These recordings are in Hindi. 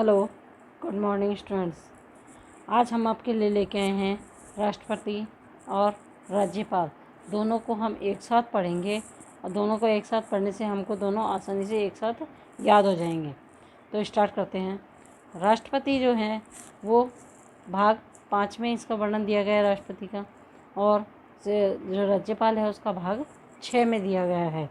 Hello, good morning students. आज हम आपके लिए लेके आए हैं राष्ट्रपति और राज्यपाल दोनों को हम एक साथ पढ़ेंगे और दोनों को एक साथ पढ़ने से हमको दोनों आसानी से एक साथ याद हो जाएंगे। तो स्टार्ट करते हैं। राष्ट्रपति जो हैं वो भाग 5 में इसका वर्णन दिया गया है राष्ट्रपति का, और जो राज्यपाल है उसका भाग 6 में दिया गया है।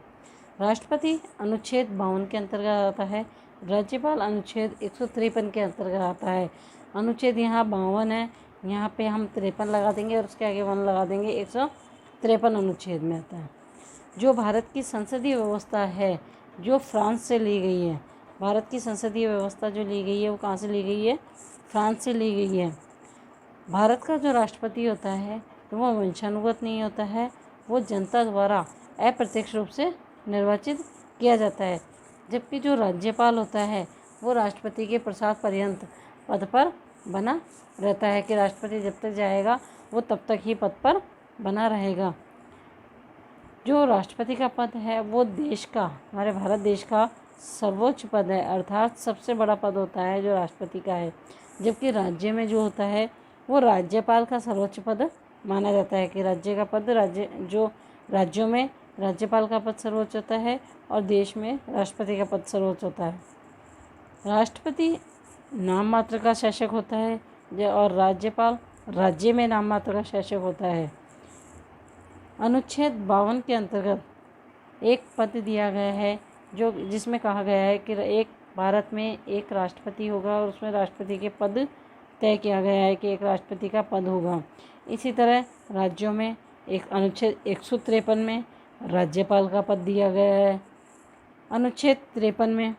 राष्ट्रपति अनुच्छेद 52 के अंतर्गत आता है, राज्यपाल अनुच्छेद 153 के अंतर्गत आता है। अनुच्छेद यहाँ 52 है, यहाँ पे हम 53 लगा देंगे और उसके आगे 1 लगा देंगे, 153 अनुच्छेद में आता है। जो भारत की संसदीय व्यवस्था है जो फ्रांस से ली गई है, भारत की संसदीय व्यवस्था जो ली गई है वो कहाँ से ली गई है? फ्रांस से ली गई है। भारत का जो राष्ट्रपति होता है तो वो वंशानुगत नहीं होता है, वो जनता द्वारा अप्रत्यक्ष रूप से निर्वाचित किया जाता है। जबकि जो राज्यपाल होता है वो राष्ट्रपति के प्रसाद पर्यंत पद पर बना रहता है, कि राष्ट्रपति जब तक जाएगा वो तब तक ही पद पर बना रहेगा। जो राष्ट्रपति का पद है वो देश का, हमारे भारत देश का सर्वोच्च पद है, अर्थात सबसे बड़ा पद होता है जो राष्ट्रपति का है। जबकि राज्य में जो होता है वो राज्यपाल का सर्वोच्च पद माना जाता है, कि राज्य का पद राज्यों में राज्यपाल का पद सर्वोच्च होता है और देश में राष्ट्रपति का पद सर्वोच्च होता है। राष्ट्रपति नाम मात्र का शासक होता है और राज्यपाल राज्य में नाम मात्र का शासक होता है। अनुच्छेद 52 के अंतर्गत एक पद दिया गया है जिसमें कहा गया है कि एक भारत में एक राष्ट्रपति होगा और उसमें राष्ट्रपति के पद तय किया गया है कि एक राष्ट्रपति का पद होगा। इसी तरह राज्यों में एक अनुच्छेद 153 में राज्यपाल का पद दिया गया है। अनुच्छेद 53 में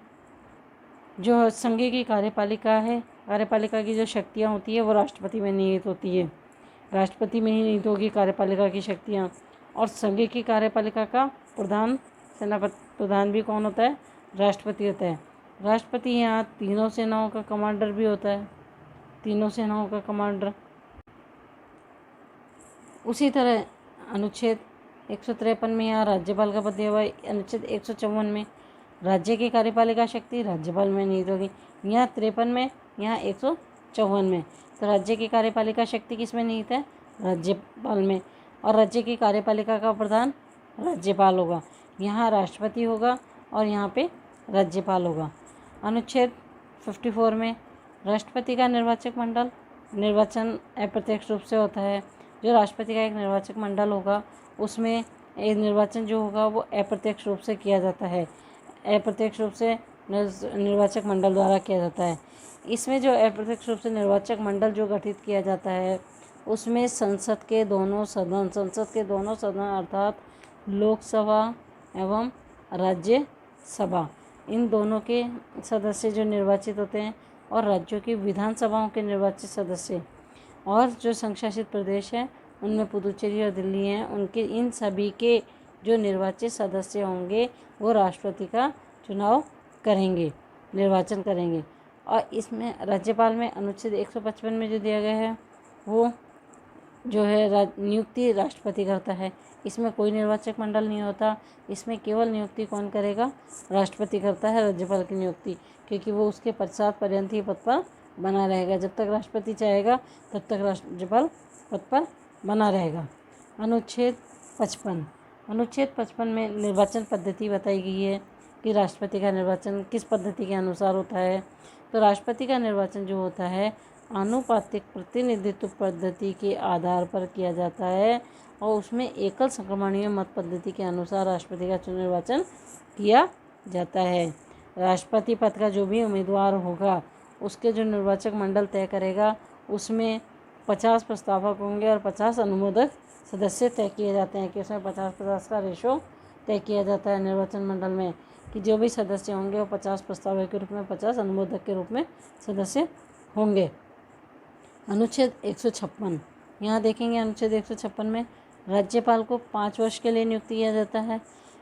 जो संघीय की कार्यपालिका है, कार्यपालिका की जो शक्तियाँ होती है वो राष्ट्रपति में निहित होती है, राष्ट्रपति में ही निहित होगी कार्यपालिका की शक्तियाँ। और संघीय की कार्यपालिका का प्रधान भी कौन होता है? राष्ट्रपति होता है। राष्ट्रपति यहाँ तीनों सेनाओं का कमांडर भी होता है, तीनों सेनाओं का कमांडर। उसी तरह अनुच्छेद 153 में यहाँ राज्यपाल का पद दिया हुआ है। अनुच्छेद 154 में राज्य की कार्यपालिका शक्ति राज्यपाल में निहित होगी। यहाँ 53 में, यहाँ 154 में। तो राज्य की कार्यपालिका शक्ति किस में निहित है? राज्यपाल में। और राज्य की कार्यपालिका का प्रधान राज्यपाल होगा। यहाँ राष्ट्रपति होगा और यहाँ पे राज्यपाल होगा। अनुच्छेद 54 में राष्ट्रपति का निर्वाचक मंडल निर्वाचन अप्रत्यक्ष रूप से होता है। जो राष्ट्रपति का एक निर्वाचक मंडल होगा उसमें एक निर्वाचन जो होगा वो अप्रत्यक्ष रूप से किया जाता है, अप्रत्यक्ष रूप से निर्वाचक मंडल द्वारा किया जाता है। इसमें जो अप्रत्यक्ष रूप से निर्वाचक मंडल जो गठित किया जाता है उसमें संसद के दोनों सदन अर्थात लोकसभा एवं राज्यसभा, इन दोनों के सदस्य जो निर्वाचित होते हैं, और राज्यों की विधानसभाओं के निर्वाचित सदस्य, और जो संघ शासित प्रदेश हैं उनमें पुदुचेरी और दिल्ली हैं, उनके इन सभी के जो निर्वाचित सदस्य होंगे वो राष्ट्रपति का चुनाव करेंगे, निर्वाचन करेंगे। और इसमें राज्यपाल में अनुच्छेद 155 में जो दिया गया है वो जो है नियुक्ति राष्ट्रपति करता है। इसमें कोई निर्वाचक मंडल नहीं होता, इसमें केवल नियुक्ति कौन करेगा? राष्ट्रपति करता है राज्यपाल की नियुक्ति, क्योंकि वो उसके पश्चात पर्यंत ही पद पर बना रहेगा। जब तक राष्ट्रपति चाहेगा तब तक राज्यपाल पद पर बना रहेगा। अनुच्छेद 55 में निर्वाचन पद्धति बताई गई है कि राष्ट्रपति का निर्वाचन किस पद्धति के अनुसार होता है। तो राष्ट्रपति का निर्वाचन जो होता है आनुपातिक प्रतिनिधित्व पद्धति के आधार पर किया जाता है, और उसमें एकल संक्रमणीय मत पद्धति के अनुसार राष्ट्रपति का निर्वाचन किया जाता है। राष्ट्रपति पद का जो भी उम्मीदवार होगा उसके जो निर्वाचक मंडल तय करेगा उसमें 50 प्रस्तावक होंगे और 50 अनुमोदक सदस्य तय किए जाते हैं, कि उसमें 50-50 का रेशो तय किया जाता है निर्वाचन मंडल में, कि जो भी सदस्य होंगे वो 50 प्रस्तावक के रूप में, 50 अनुमोदक के रूप में सदस्य होंगे। अनुच्छेद 156 यहाँ देखेंगे, अनुच्छेद 156 में राज्यपाल को 5 वर्ष के लिए नियुक्त किया जाता है,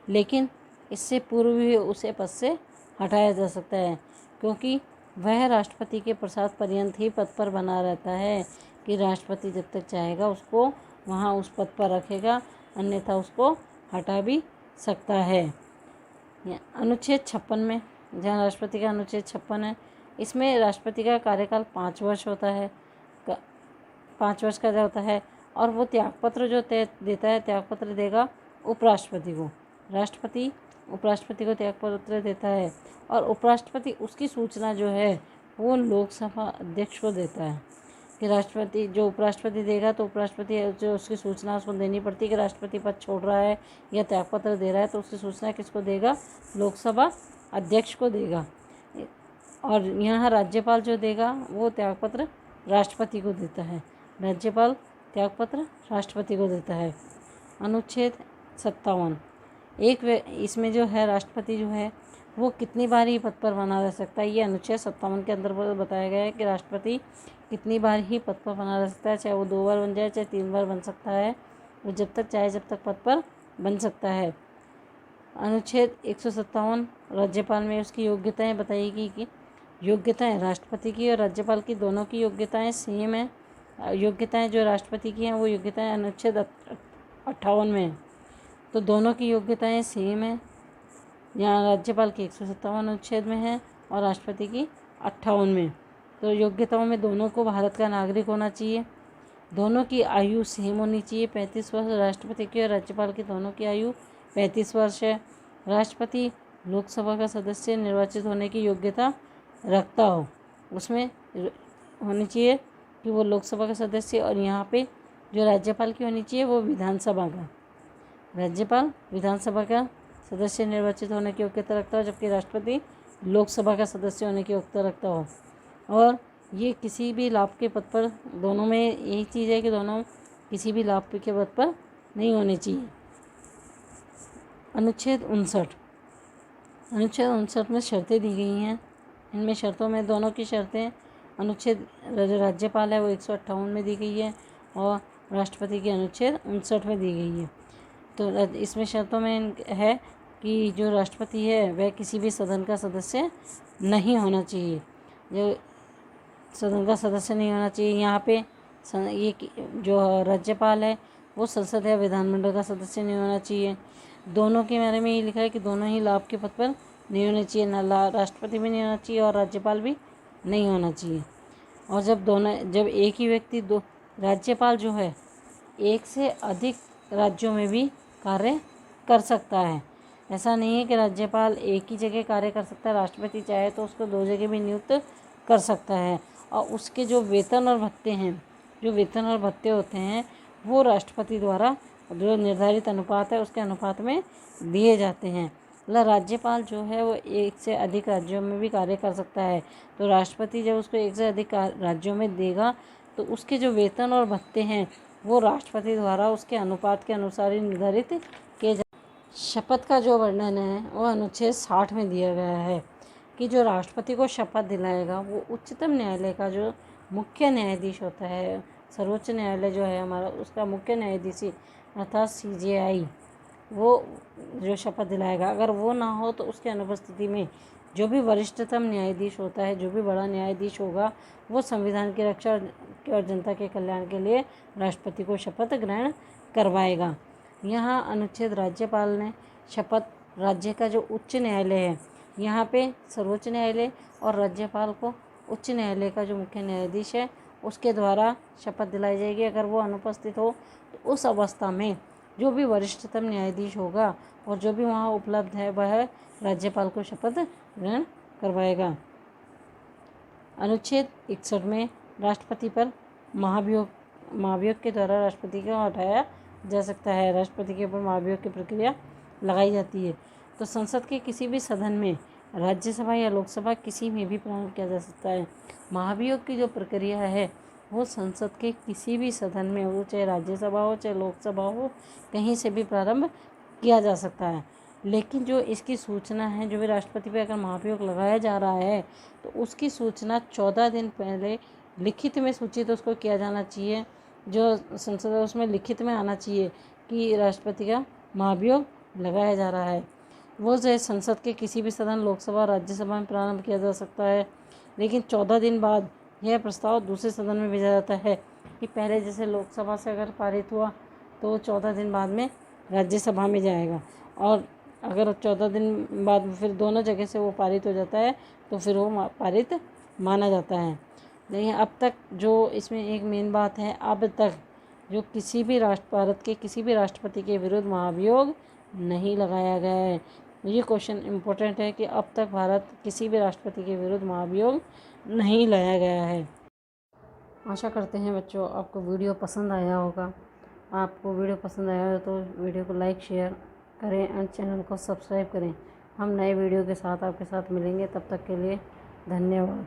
लेकिन इससे पूर्व भी उसे पद से हटाया जा सकता है, क्योंकि वह राष्ट्रपति के प्रसाद पर्यंत ही पद पर बना रहता है, कि राष्ट्रपति जब तक चाहेगा उसको वहाँ उस पद पर रखेगा, अन्यथा उसको हटा भी सकता है। अनुच्छेद 56 में, जहाँ राष्ट्रपति का अनुच्छेद 56 है, इसमें राष्ट्रपति का कार्यकाल 5 वर्ष होता है, 5 वर्ष का होता है। और वो त्यागपत्र जो देता है, त्यागपत्र देगा उपराष्ट्रपति को। राष्ट्रपति उपराष्ट्रपति को त्यागपत्र देता है और उपराष्ट्रपति उसकी सूचना जो है वो लोकसभा अध्यक्ष को देता है कि राष्ट्रपति जो उपराष्ट्रपति देगा तो उपराष्ट्रपति जो उसकी सूचना उसको देनी पड़ती है कि राष्ट्रपति पद छोड़ रहा है या त्यागपत्र दे रहा है, तो उसकी सूचना किसको देगा? लोकसभा अध्यक्ष को देगा। और यहाँ राज्यपाल जो देगा वो त्यागपत्र राष्ट्रपति को देता है। राज्यपाल त्यागपत्र राष्ट्रपति को देता है। अनुच्छेद 57 इसमें जो है राष्ट्रपति जो है वो कितनी बार ही पद पर बना रह सकता है, ये अनुच्छेद 57 के अंदर बताया गया है कि राष्ट्रपति कितनी बार ही पद पर बना रह सकता है, चाहे वो 2 बार बन जाए चाहे 3 बार बन सकता है, वो जब तक पद पर बन सकता है। अनुच्छेद 157 राज्यपाल में उसकी योग्यताएं बताएगी कि योग्यताएं राष्ट्रपति की और राज्यपाल की दोनों की योग्यताएं सेम है। योग्यताएं जो राष्ट्रपति की हैं वो योग्यताएं अनुच्छेद 58 में है, तो दोनों की योग्यताएं सेम है। यहाँ राज्यपाल की 157 अनुच्छेद में है और राष्ट्रपति की 58 में। तो योग्यताओं में दोनों को भारत का नागरिक होना चाहिए, दोनों की आयु सेम होनी चाहिए 35 वर्ष राष्ट्रपति की और राज्यपाल की दोनों की आयु 35 वर्ष है। राष्ट्रपति लोकसभा का सदस्य निर्वाचित होने की योग्यता रखता हो, उसमें होनी चाहिए कि वो लोकसभा का सदस्य, और यहाँ पे जो राज्यपाल की होनी चाहिए वो विधानसभा का, राज्यपाल विधानसभा का सदस्य निर्वाचित होने की योग्यता रखता हो, जबकि राष्ट्रपति लोकसभा का सदस्य होने की योग्यता रखता हो। और ये किसी भी लाभ के पद पर, दोनों में यही चीज़ है कि दोनों किसी भी लाभ के पद पर नहीं होने चाहिए। अनुच्छेद 59 में शर्तें दी गई हैं। इनमें शर्तों में दोनों की शर्तें अनुच्छेद जो राज्यपाल है वो 158 में दी गई है और राष्ट्रपति की अनुच्छेद 59 में दी गई है। तो इसमें शर्तों में है कि जो राष्ट्रपति है वह किसी भी सदन का सदस्य नहीं होना चाहिए, जो सदन का सदस्य नहीं होना चाहिए। यहाँ पे ये जो राज्यपाल है वो संसद या विधानमंडल का सदस्य नहीं होना चाहिए। दोनों के बारे में ये लिखा है कि दोनों ही लाभ के पद पर नहीं होने चाहिए, ना राष्ट्रपति भी नहीं होना चाहिए और राज्यपाल भी नहीं होना चाहिए। और जब एक ही व्यक्ति राज्यपाल जो है एक से अधिक राज्यों में भी कार्य कर सकता है। ऐसा नहीं है कि राज्यपाल एक ही जगह कार्य कर सकता है, राष्ट्रपति चाहे तो उसको 2 जगह भी नियुक्त कर सकता है। और उसके जो वेतन और भत्ते होते हैं वो राष्ट्रपति द्वारा जो निर्धारित अनुपात है उसके अनुपात में दिए जाते हैं। मतलब राज्यपाल जो है वो एक से अधिक राज्यों में भी कार्य कर सकता है, तो राष्ट्रपति जब उसको एक से अधिक राज्यों में देगा तो उसके जो वेतन और भत्ते हैं वो राष्ट्रपति द्वारा उसके अनुपात के अनुसार ही निर्धारित किए जा। शपथ का जो वर्णन है वो अनुच्छेद 60 में दिया गया है कि जो राष्ट्रपति को शपथ दिलाएगा वो उच्चतम न्यायालय का जो मुख्य न्यायाधीश होता है, सर्वोच्च न्यायालय जो है हमारा, उसका मुख्य न्यायाधीश अर्थात CJI वो जो शपथ दिलाएगा। अगर वो ना हो तो उसके अनुपस्थिति में जो भी वरिष्ठतम न्यायाधीश होता है, जो भी बड़ा न्यायाधीश होगा, वो संविधान की रक्षा और जनता के कल्याण के लिए राष्ट्रपति को शपथ ग्रहण करवाएगा। यहाँ अनुच्छेद राज्यपाल ने शपथ राज्य का जो उच्च न्यायालय है, यहाँ पे सर्वोच्च न्यायालय और राज्यपाल को उच्च न्यायालय का जो मुख्य न्यायाधीश है उसके द्वारा शपथ दिलाई जाएगी। अगर वो अनुपस्थित हो तो उस अवस्था में जो भी वरिष्ठतम न्यायाधीश होगा और जो भी वहाँ उपलब्ध है वह राज्यपाल को शपथ ग्रहण करवाएगा। अनुच्छेद 61 में राष्ट्रपति पर महाभियोग के द्वारा राष्ट्रपति को हटाया जा सकता है। राष्ट्रपति के ऊपर महाभियोग की प्रक्रिया लगाई जाती है। तो संसद के किसी भी सदन में, राज्यसभा या लोकसभा किसी में भी प्रारंभ किया जा सकता है। महाभियोग की जो प्रक्रिया है वो संसद के किसी भी सदन में, वो चाहे राज्यसभा हो चाहे लोकसभा हो, कहीं से भी प्रारंभ किया जा सकता है। लेकिन जो इसकी सूचना है, जो भी राष्ट्रपति पे अगर महाभियोग लगाया जा रहा है तो उसकी सूचना 14 दिन पहले लिखित में सूचित उसको किया जाना चाहिए। जो संसद है उसमें लिखित में आना चाहिए कि राष्ट्रपति का महाभियोग लगाया जा रहा है। वो जो संसद के किसी भी सदन, लोकसभा, राज्यसभा में प्रारंभ किया जा सकता है, लेकिन 14 दिन बाद यह प्रस्ताव दूसरे सदन में भेजा जाता है कि पहले जैसे लोकसभा से अगर पारित हुआ तो 14 दिन बाद में राज्यसभा में जाएगा, और अगर 14 दिन बाद फिर दोनों जगह से वो पारित हो जाता है तो फिर वो पारित माना जाता है। लेकिन अब तक जो इसमें एक मेन बात है, अब तक जो भारत के किसी भी राष्ट्रपति के विरुद्ध महाभियोग नहीं लगाया गया है। ये क्वेश्चन इम्पोर्टेंट है कि अब तक भारत किसी भी राष्ट्रपति के विरुद्ध महाभियोग नहीं लाया गया है। आशा करते हैं बच्चों आपको वीडियो पसंद आया होगा। आपको वीडियो पसंद आया हो तो वीडियो को लाइक शेयर करें और चैनल को सब्सक्राइब करें। हम नए वीडियो के साथ आपके साथ मिलेंगे, तब तक के लिए धन्यवाद।